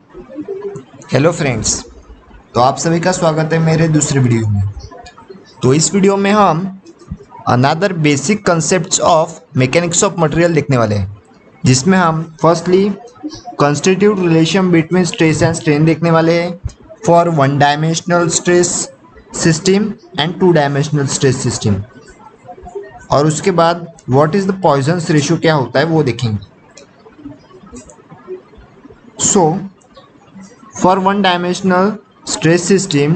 Hello friends. तो आप सभी का स्वागत है मेरे दूसरे वीडियो में। तो इस वीडियो में हम another basic concepts of mechanics of material देखने वाले हैं, जिसमें हम firstly constitute relation between stress and strain देखने वाले हैं for one dimensional stress system and two dimensional stress system, और उसके बाद what is the Poisson's ratio क्या होता है वो देखेंगे। सो for one dimensional stress system,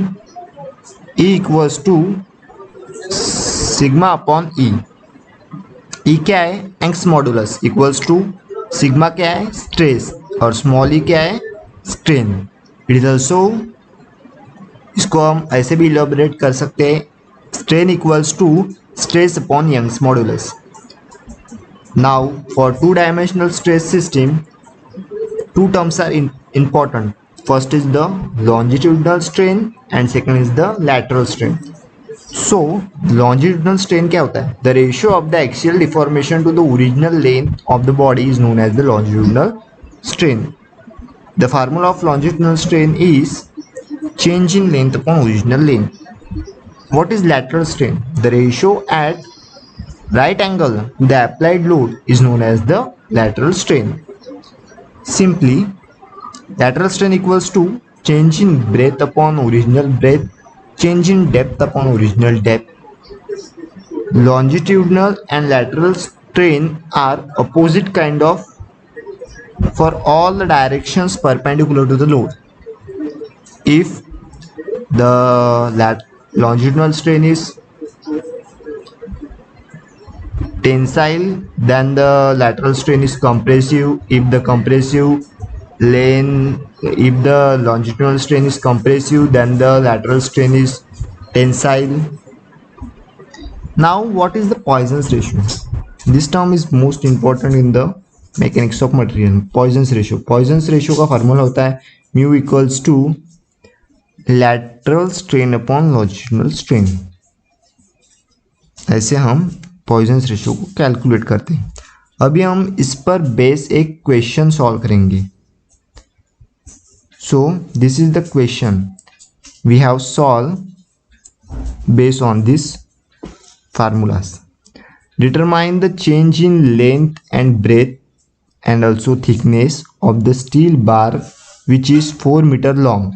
E equals to sigma upon E। E क्या है? Young's modulus equals to sigma क्या है? स्ट्रेस, और स्मॉल e क्या है? स्ट्रेन। इट इज ऑल्सो, इसको हम ऐसे भी इलेबोरेट कर सकते हैं, strain equals to stress upon Young's modulus. Now for two dimensional stress system, two terms are important. First is the longitudinal strain and second is the lateral strain. So longitudinal strain क्या होता है? The ratio of the axial deformation to the original length of the body is known as the longitudinal strain. The formula of longitudinal strain is change in length upon original length. What is lateral strain? The ratio at right angle to the applied load is known as the lateral strain. Simply, lateral strain equals to change in breadth upon original breadth, change in depth upon original depth. Longitudinal and lateral strain are opposite kind of for all the directions perpendicular to the load. If the longitudinal strain is tensile, then the lateral strain is compressive. If the longitudinal strain is compressive, then the lateral strain is tensile. Now what is the Poisson's ratio? This term is most important in the mechanics of material. Poisson's ratio का formula होता है mu equals to lateral strain upon longitudinal strain। ऐसे हम poisons ratio को calculate करते हैं। अभी हम इस पर बेस एक क्वेश्चन सॉल्व करेंगे। So this is the question we have solve base on this formulas. Determine the change in length and breadth and also thickness of the steel bar which is 4 metre long,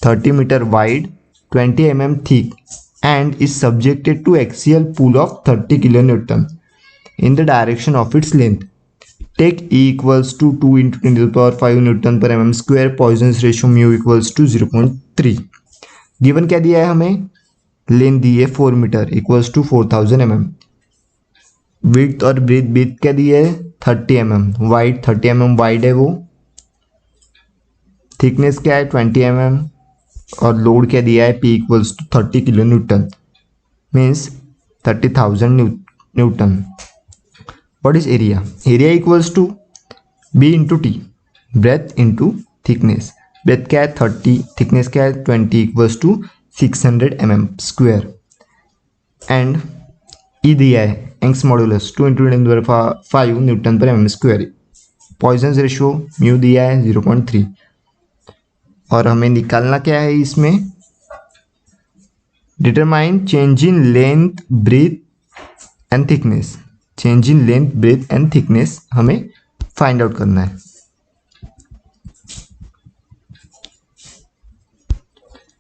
30 metre wide, 20 mm thick and is subjected to axial pull of 30 kN in the direction of its length. Take E equals to 2 into 10 to the power 5 Newton per mm square. Poisson's ratio mu equals to 0.3. Given क्या दिया है हमें? Length दी है 4 metre equals to 4000 mm. Width और breadth क्या दी है? 30 mm. वाइड 30 mm वाइड है वो। थिकनेस क्या है? 20 mm. और लोड क्या दिया है? P equals to 30 kilo newton, means 30,000 newton. What is area? Area equals to B into T, breadth into thickness. Breadth क्या है? 30, थिकनेस क्या है? 20 equals to 600 mm square. And E दिया है Young's modulus 2 into 10⁵ newton per mm square. Poisson's ratio mu दिया है 0.3, और हमें निकालना क्या है इसमें? Determine change in length breadth and thickness. Change in length breadth and thickness हमें फाइंड आउट करना है।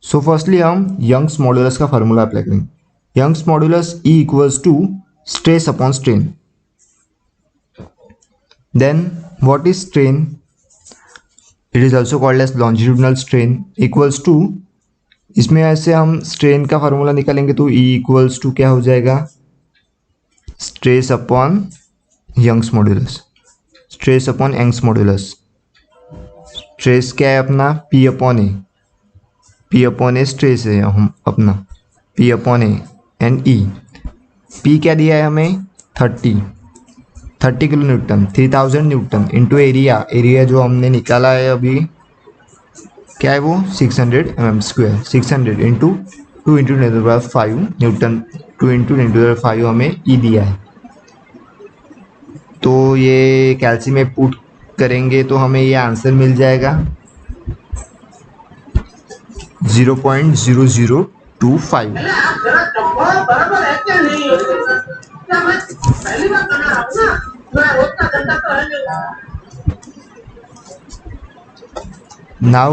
सो फर्स्टली हम यंग्स मॉडुलस का फॉर्मूला अप्लाई करेंगे। Young's modulus E equals to stress upon strain. Then what is strain? It is also called as longitudinal strain equals to, इसमें ऐसे हम strain का फार्मूला निकालेंगे तो E इक्वल्स टू क्या हो जाएगा? Stress upon Young's modulus. Stress upon Young's modulus. Stress क्या है अपना? P upon A. P upon A stress है हम अपना, P upon A and E। P क्या दिया है हमें? 30 kilo newton, 3000 newton into area. Area जो हमने निकाला है अभी क्या है वो? 600 mm square. 600 into 2 into 10⁵ Newton, 2 into 10⁵ हमें E दिया है। तो ये कैल्सी में पुट करेंगे तो हमें ये आंसर मिल जाएगा 0.0025। Now,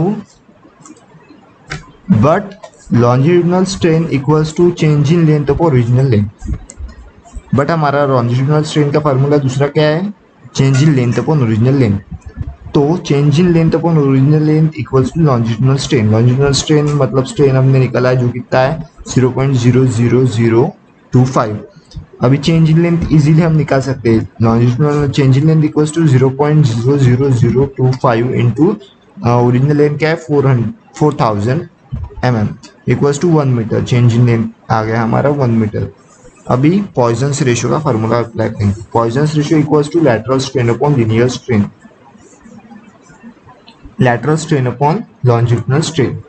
but longitudinal strain equals to change in length of original length। But हमारा लॉन्जिट्यूडिनल स्ट्रेन का फार्मूला दूसरा क्या है, change in length upon original length. तो change in length upon original length equals to longitudinal strain. Longitudinal strain मतलब strain हमने निकाला है जो कितना है 0.00025। अभी चेंज इन लेंथ इजीली हम निकाल सकते हैं। Longitudinal change in length equals to 0.00025 into original length क्या है 4000 mm equals to 1 meter. Change in length आ गया हमारा 1 मीटर। अभी पॉइजन्स रेशियो का फार्मूला अप्लाई करेंगे। Poisson's ratio equals to lateral strain upon linear strain, lateral strain upon longitudinal strain.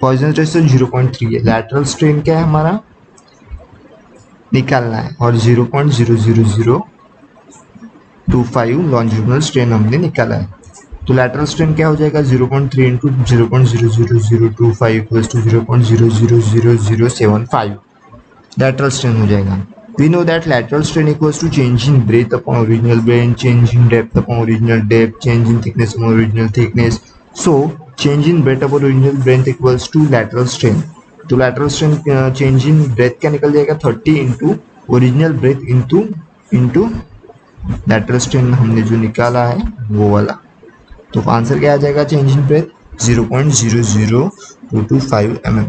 Poisson's ratio 0.3 है। Lateral strain क्या है हमारा निकालना है और 0.00025 लॉन्जिट्यूडिनल स्ट्रेन हमने निकाला है। तो लैटरल स्ट्रेन क्या हो जाएगा 0.3 into 0.00025 equals to 0.00075 lateral strain हो जाएगा। We know that lateral strain equals to change in breadth upon original breadth, change in depth upon original depth, change in thickness upon original thickness. So change in breadth upon original breadth equals to lateral strain। तो lateral strain change in breadth क्या निकल जाएगा 30 into original breadth into lateral strain हमने जो निकाला है वो वाला। तो आंसर क्या आ जाएगा चेंज इन breadth 0.00225 mm।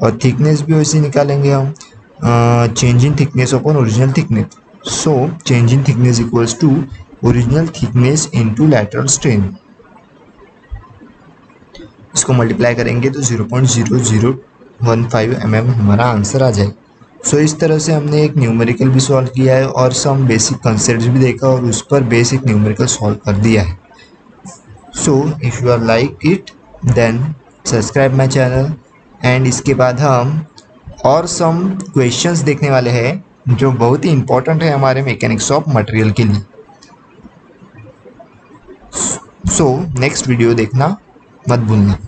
और थिकनेस भी वैसे निकालेंगे हम change in thickness upon original thickness। So change in thickness equals to original thickness into lateral strain। इसको मल्टीप्लाई करेंगे तो 0.0015 mm हमारा आंसर आ जाएगा। सो इस तरह से हमने एक न्यूमेरिकल भी सॉल्व किया है और सम बेसिक कंसेप्ट्स भी देखा और उस पर बेसिक न्यूमेरिकल सॉल्व कर दिया है। So if you are like it then subscribe my channel. And इसके बाद हम और सम क्वेश्चंस देखने वाले हैं जो बहुत ही इंपॉर्टेंट है हमारे मैकेनिक्स ऑफ मटेरियल के लिए। सो नेक्स्ट वीडियो देखना मत भूलना।